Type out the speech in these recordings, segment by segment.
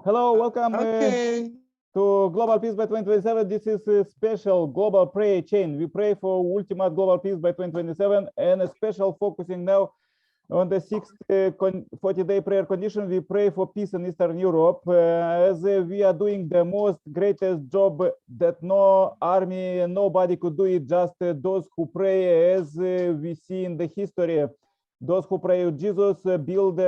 Hello, welcome Okay. to Global Peace by 2027. This is a special global prayer chain. We pray for ultimate global peace by 2027 and a special focusing now on the sixth 40-day prayer condition. We pray for peace in Eastern Europe as we are doing the most greatest job that no army and nobody could do it, just those who pray, as we see in the history. Those who pray with Jesus build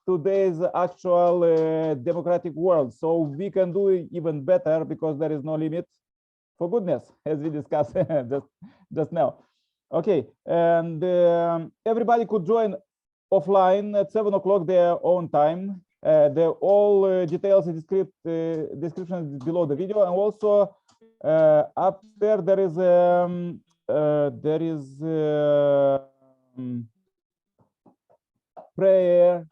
today's actual democratic world. So we can do it even better because there is no limit for goodness, as we discussed just now. Okay, and everybody could join offline at 7 o'clock their own time. The all details and description is below the video, and also up there there is prayer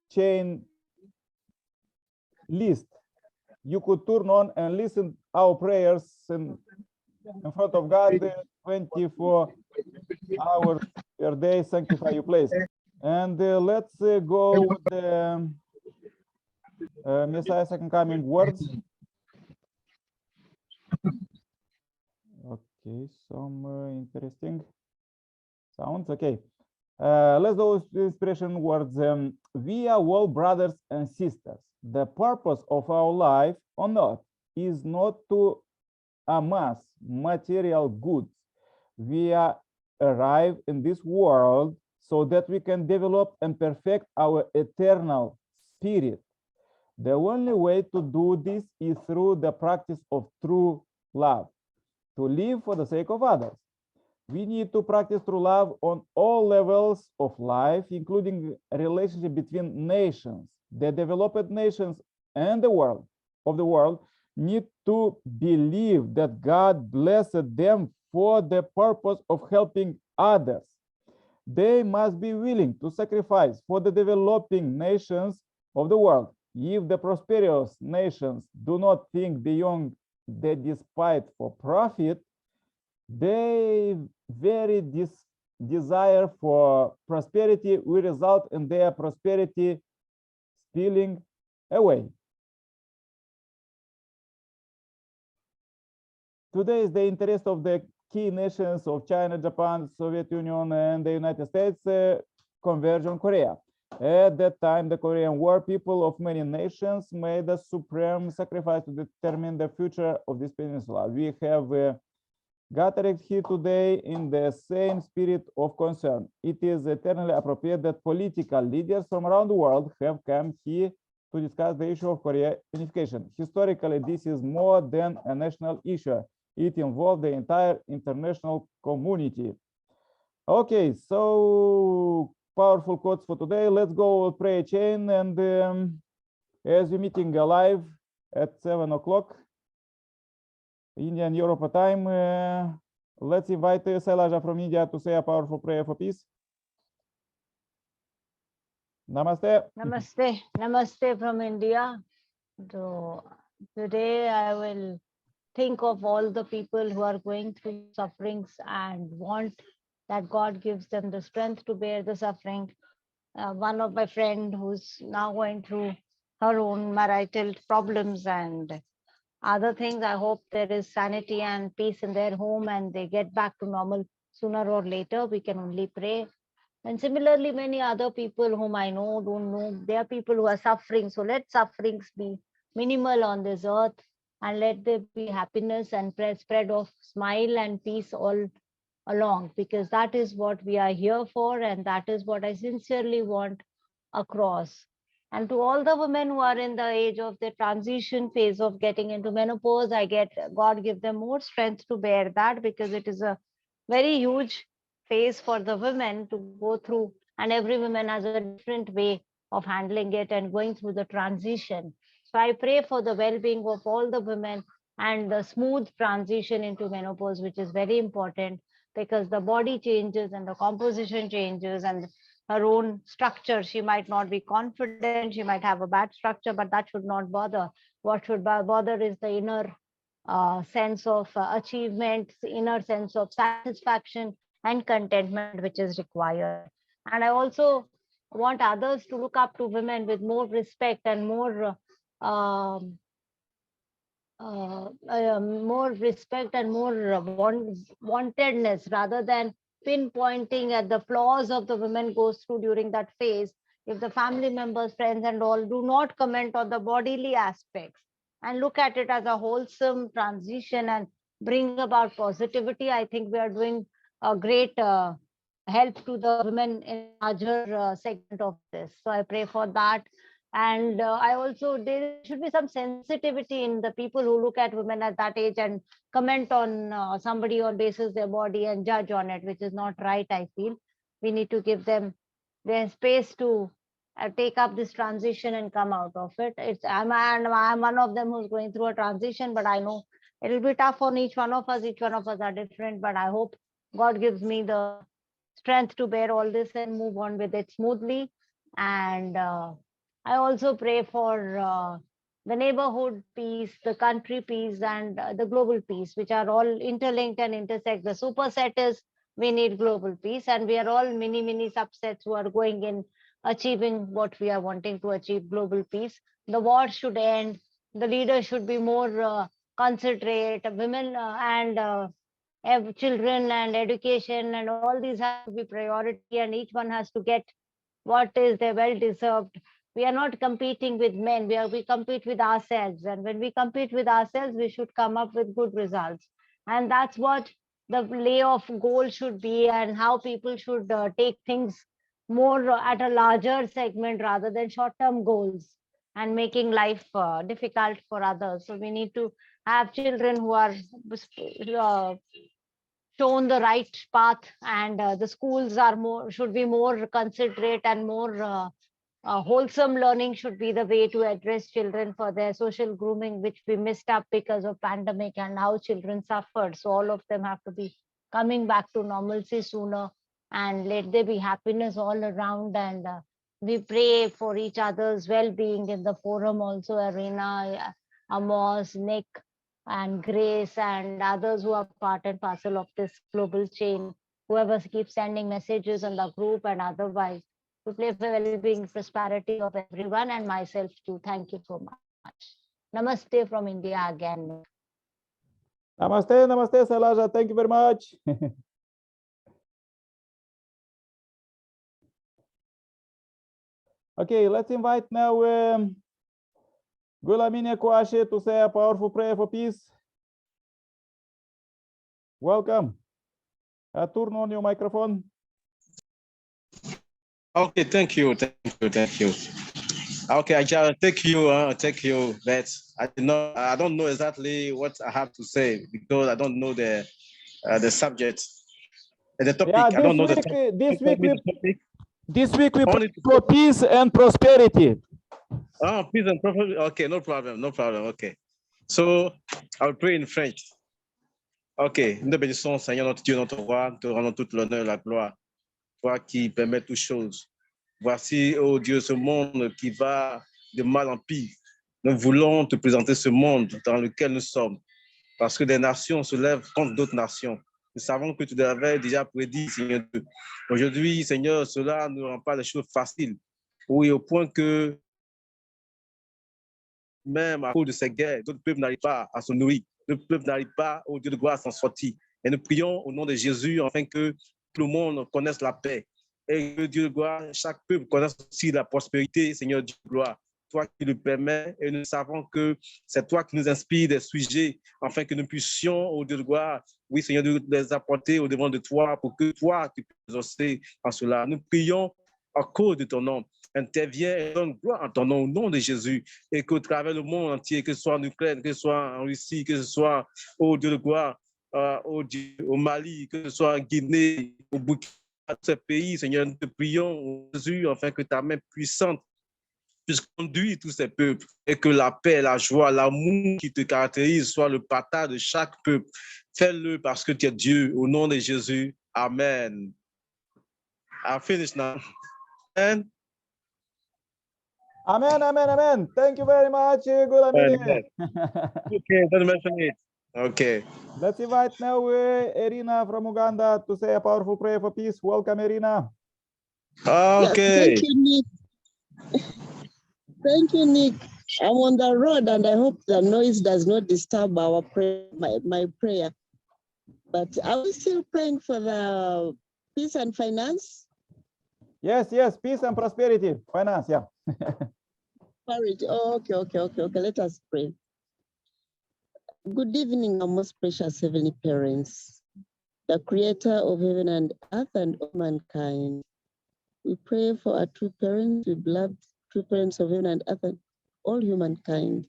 chain list. You could turn on and listen our prayers in front of God 24 hours per day. Sanctify your place. And let's go with the Messiah second coming words. Okay, some interesting sounds. Okay. Let's do inspiration words. We are all brothers and sisters. The purpose of our life on earth is not to amass material goods. We are arrived in this world so that we can develop and perfect our eternal spirit. The only way to do this is through the practice of true love, to live for the sake of others. We need to practice true love on all levels of life, including a relationship between nations. The developed nations and the world need to believe that God blessed them for the purpose of helping others. They must be willing to sacrifice for the developing nations of the world. If the prosperous nations do not think beyond the despite for profit, they very desire for prosperity will result in their prosperity spilling away. Today is the interest of the key nations of China, Japan, Soviet Union, and the United States converge on Korea. At that time, the Korean War, people of many nations made a supreme sacrifice to determine the future of this peninsula. We have gathered here today in the same spirit of concern. It is eternally appropriate that political leaders from around the world have come here to discuss the issue of Korea unification. Historically, this is more than a national issue. It involves the entire international community. Okay, so powerful quotes for today. Let's go prayer chain, and as we're meeting live at 7 o'clock Indian Europa time, let's invite Sailaja from India to say a powerful prayer for peace. Namaste. Namaste. Namaste from India. So today I will think of all the people who are going through sufferings and want that God gives them the strength to bear the suffering. One of my friend who's now going through her own marital problems and other things, I hope there is sanity and peace in their home and they get back to normal sooner or later. We can only pray. And similarly, many other people whom I know, don't know, they are people who are suffering. So let sufferings be minimal on this earth and let there be happiness and spread of smile and peace all along, because that is what we are here for, and that is what I sincerely want across. And to all the women who are in the age of the transition phase of getting into menopause, God give them more strength to bear that, because it is a very huge phase for the women to go through, and every woman has a different way of handling it and going through the transition. So I pray for the well-being of all the women and the smooth transition into menopause, which is very important, because the body changes and the composition changes and her own structure. She might not be confident, she might have a bad structure, but that should not bother. What should bother is the inner sense of achievement, inner sense of satisfaction and contentment, which is required. And I also want others to look up to women with more respect and more respect and more wantedness, rather than pinpointing at the flaws of the women goes through during that phase. If the family members, friends and all do not comment on the bodily aspects and look at it as a wholesome transition and bring about positivity, I think we are doing a great help to the women in a larger segment of this. So I pray for that. And I also, there should be some sensitivity in the people who look at women at that age and comment on somebody on basis their body and judge on it, which is not right. I feel we need to give them their space to take up this transition and come out of it. I'm one of them who's going through a transition, but I know it'll be tough on each one of us. Each one of us are different, but I hope God gives me the strength to bear all this and move on with it smoothly. And I also pray for the neighborhood peace, the country peace, and the global peace, which are all interlinked and intersect. The superset is we need global peace, and we are all mini subsets who are going in achieving what we are wanting to achieve, global peace. The war should end. The leaders should be more considerate. Women and children and education and all these have to be priority, and each one has to get what is their well deserved. We are not competing with men, we compete with ourselves, and when we compete with ourselves we should come up with good results. And that's what the lay of goal should be, and how people should take things more at a larger segment rather than short term goals and making life difficult for others. So we need to have children who are uh, shown the right path, and the schools are more should be more considerate and more wholesome. Learning should be the way to address children for their social grooming, which we missed up because of pandemic, and how children suffered. So all of them have to be coming back to normalcy sooner, and let there be happiness all around. And we pray for each other's well-being in the forum also. Arena, Amos, Nick, and Grace, and others who are part and parcel of this global chain, whoever keeps sending messages on the group and otherwise, to pray for well-being, prosperity of everyone and myself too. Thank you so much. Namaste from India again. Namaste, namaste, Salaja. Thank you very much. Okay, let's invite now Gulaminia Kwashe to say a powerful prayer for peace. Welcome. Turn on your microphone. Okay, thank you. Okay, I just take you. But I don't know exactly what I have to say because I don't know the subject and the topic. Yeah, I don't know the topic. This week we Only pray for peace and prosperity. Oh, peace and prosperity. Okay, no problem. Okay. So I'll pray in French. Ok, nous te bénissons, Seigneur notre Dieu, notre roi, nous te rendons toute l'honneur et la gloire, toi qui permets toutes choses. Voici, oh Dieu, ce monde qui va de mal en pire. Nous voulons te présenter ce monde dans lequel nous sommes, parce que des nations se lèvent contre d'autres nations. Nous savons que tu l'avais déjà prédit, Seigneur. Aujourd'hui, Seigneur, cela ne rend pas les choses faciles. Oui, au point que même à cause de ces guerres, d'autres peuples n'arrivent pas à se nourrir. Le peuple n'arrive pas, au Dieu de gloire, à s'en sortir. Et nous prions au nom de Jésus, afin que tout le monde connaisse la paix. Et que Dieu de gloire, chaque peuple connaisse aussi la prospérité, Seigneur Dieu de gloire. Toi qui le permets, et nous savons que c'est toi qui nous inspires des sujets, afin que nous puissions, au Dieu de gloire, oui, Seigneur, de les apporter au devant de toi, pour que toi, tu puisses exaucer en cela. Nous prions à cause de ton nom. Interviens et donne gloire en ton nom, au nom de Jésus, et qu'au travers le monde entier, que ce soit en Ukraine, que ce soit en Russie, que ce soit au Dieu de gloire, au Mali, que ce soit en Guinée, au Burkina, tous ces pays, Seigneur, nous te prions, Jésus, afin que ta main puissante puisse conduire tous ces peuples, et que la paix, la joie, l'amour qui te caractérise soit le partage de chaque peuple. Fais-le parce que tu es Dieu, au nom de Jésus. Amen. I finish now. Amen. Amen. Thank you very much, Gulaminia. Okay, don't mention it. Okay. Let's invite now Irina from Uganda to say a powerful prayer for peace. Welcome, Irina. Okay. Yes, thank you, Nick. Thank you, Nick. I'm on the road and I hope the noise does not disturb our my prayer. But are we still praying for the peace and finance? Yes, yes, peace and prosperity, finance, yeah. Prosperity. Oh, okay. Let us pray. Good evening, our most precious heavenly parents, the creator of heaven and earth and all mankind. We pray for our true parents, we beloved true parents of heaven and earth and all humankind.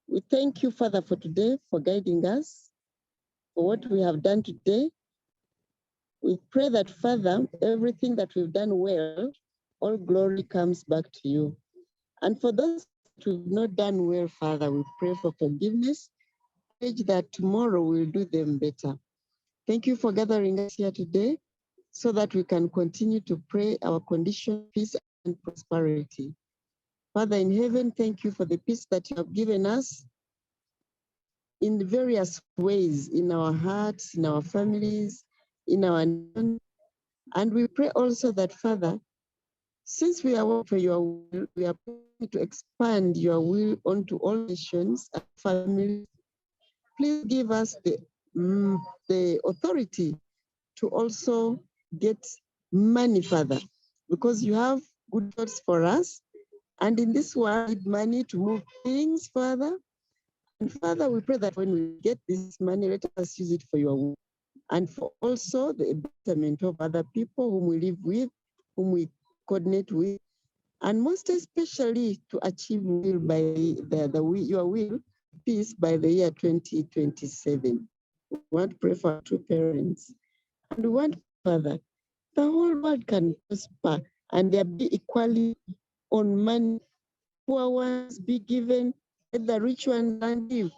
We thank you, Father, for today, for guiding us, for what we have done today. We pray that, Father, everything that we've done well, all glory comes back to you. And for those who have not done well, Father, we pray for forgiveness, that tomorrow we'll do them better. Thank you for gathering us here today so that we can continue to pray our condition, peace, and prosperity. Father in heaven, thank you for the peace that you have given us in various ways, in our hearts, in our families, in our nation. And we pray also that, Father, since we are working for your will, we are praying to expand your will onto all nations and families. Please give us the authority to also get money, Father, because you have good thoughts for us. And in this world, we need money to move things, Father. And Father, we pray that when we get this money, let us use it for your will and for also the betterment of other people whom we live with, whom we coordinate with, and most especially to achieve will by your will, peace by the year 2027. We want to pray for our true parents. And we want, Father, the whole world can prosper and there be equality on money. Poor ones be given, let the rich ones give.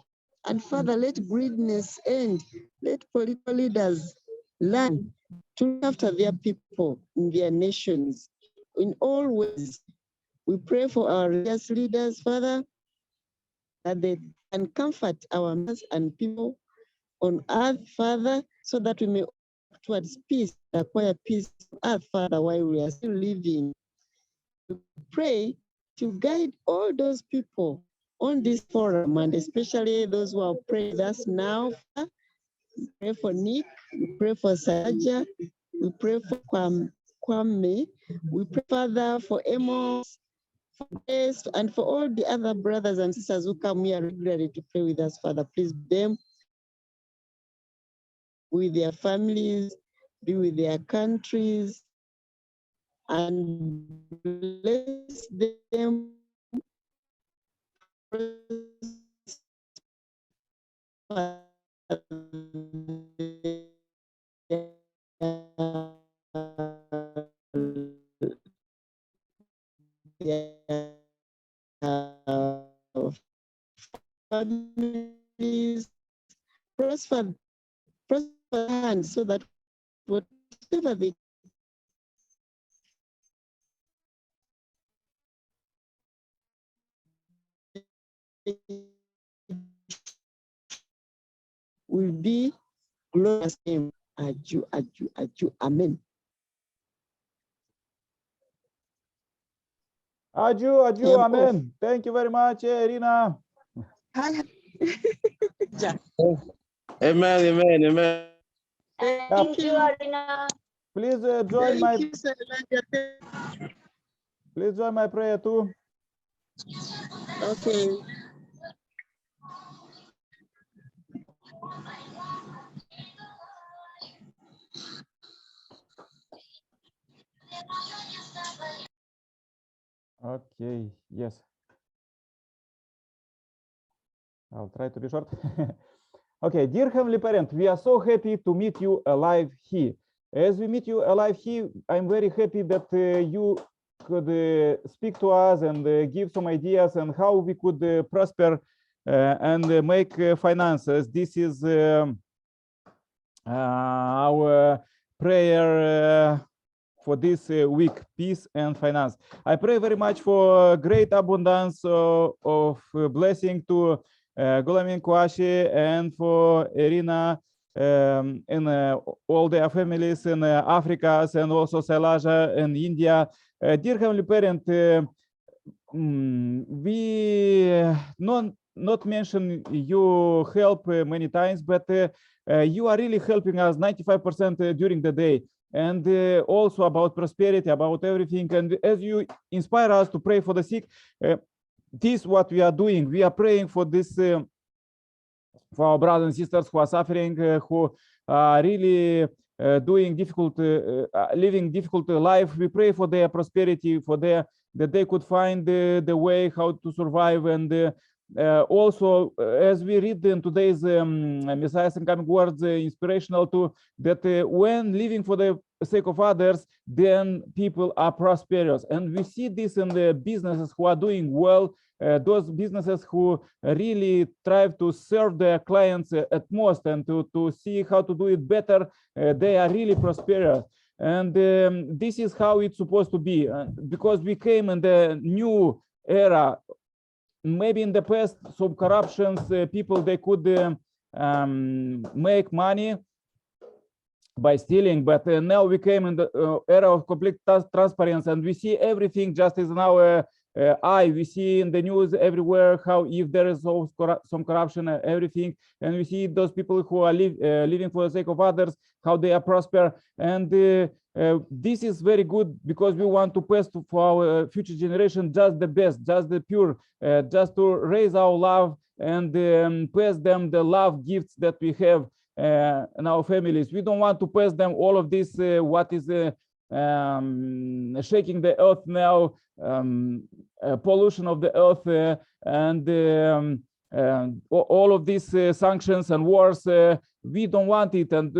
And Father, let greediness end. Let political leaders learn to look after their people in their nations in all ways. We pray for our religious leaders, Father, that they can comfort our mass and people on earth, Father, so that we may work towards peace, acquire peace on earth, Father, while we are still living. We pray to guide all those people on this forum, and especially those who are praying with us now. We pray for Nick, we pray for Saja, we pray for Kwame, we pray, Father, for Amos, for Grace, and for all the other brothers and sisters who come here regularly to pray with us, Father. Please be them with their families, be with their countries, and bless them. Families, prosper hands so that whatever they will be glorious name. Aju, amen. Aju, amen. Thank you very much, Irina. Hi. Amen. Thank you, Arina. Please join my Thank you, please join my prayer too. okay. Okay, yes. I'll try to be short. Okay, dear Heavenly Parent, we are so happy to meet you alive here. As we meet you alive here, I'm very happy that you could speak to us and give some ideas on how we could prosper and make finances. This is our prayer for this week, peace and finance. I pray very much for great abundance of blessing to Gulamin Kwashi and for Irina in all their families in Africa and also Silesia and India. Dear Heavenly Parent, we not mention you help many times, but you are really helping us 95% during the day, and also about prosperity, about everything. And as you inspire us to pray for the sick, this is what we are doing. We are praying for this, for our brothers and sisters who are suffering, who are really doing difficult, living difficult life. We pray for their prosperity, for their that they could find the way how to survive. And also, as we read in today's Messiah's incoming words, inspirational too, that when living for the sake of others, then people are prosperous. And we see this in the businesses who are doing well, those businesses who really strive to serve their clients at most and to see how to do it better, they are really prosperous. And this is how it's supposed to be, because we came in the new era. Maybe in the past, some corruptions, people, they could make money by stealing, but now we came in the era of complete transparency, and we see everything just as in our eye. We see in the news everywhere how if there is some corruption, everything, and we see those people who are living for the sake of others, how they are prosper. And this is very good, because we want to pass for our future generation just the best, just the pure, just to raise our love and pass them the love gifts that we have in our families. We don't want to pass them all of this, what is shaking the earth now, pollution of the earth, and all of these sanctions and wars. We don't want it, and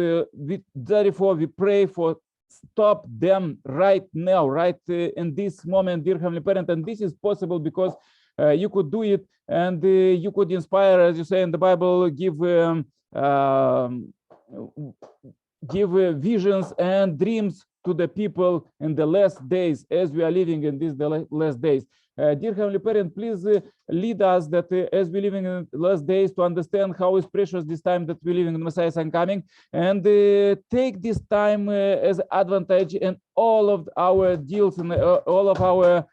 therefore we pray for stop them right now, right in this moment, dear Heavenly Parent. And this is possible because you could do it, and you could inspire, as you say in the Bible, give visions and dreams to the people in the last days, as we are living in these last days. Dear Heavenly Parent, please lead us that as we live in the last days, to understand how is precious this time that we live in the Messiah's coming, and take this time as advantage in all of our deals and all of our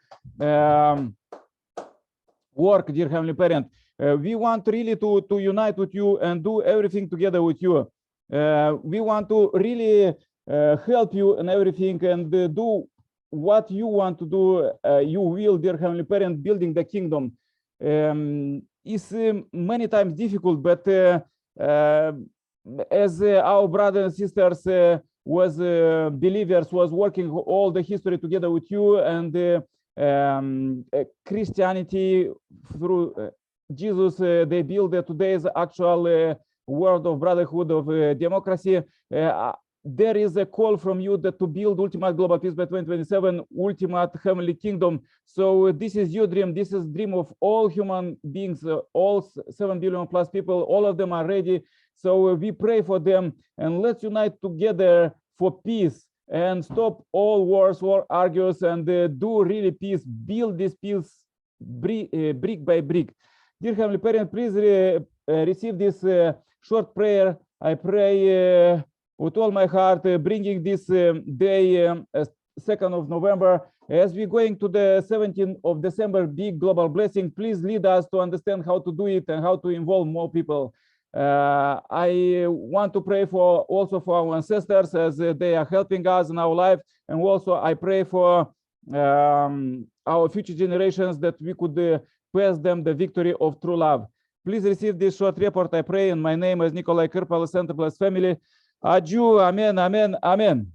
work, dear Heavenly Parent. We want really to unite with you and do everything together with you. We want to really help you in everything and do what you want to do. You will, dear Heavenly Parent, building the kingdom. Is many times difficult, but as our brothers and sisters was believers, was working all the history together with you, and Christianity through Jesus, they build today's actual world of brotherhood, of democracy. There is a call from you that to build ultimate global peace by 2027, ultimate heavenly kingdom. So this is your dream. This is dream of all human beings, all 7 billion plus people. All of them are ready. So we pray for them, and let's unite together for peace and stop all wars, war argues, and do really peace. Build this peace brick by brick. Dear Heavenly Parent, please receive this short prayer. I pray with all my heart, bringing this day, 2nd of November, as we're going to the 17th of December, big global blessing. Please lead us to understand how to do it and how to involve more people. I want to pray for also for our ancestors, as they are helping us in our life, and also I pray for our future generations, that we could pass them the victory of true love. Please receive this short report, I pray, in my name as Nikolai Kirpal, Center Plus family. Adieu, amen, amen, amen.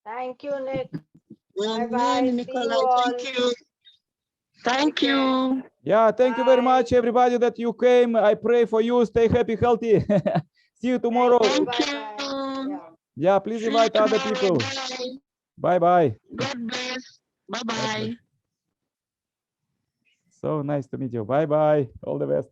Thank you, Nick. Amen, Bye-bye. See you Nikolai. all. Thank you. Thank you. Yeah, thank you very much, everybody, that you came. I pray for you. Stay happy, healthy. See you tomorrow. Thank Thank you. you. Bye-bye. Yeah, please See you invite other tomorrow. people. Bye. Bye-bye. God bless. Bye-bye. So nice to meet you. Bye-bye. All the best.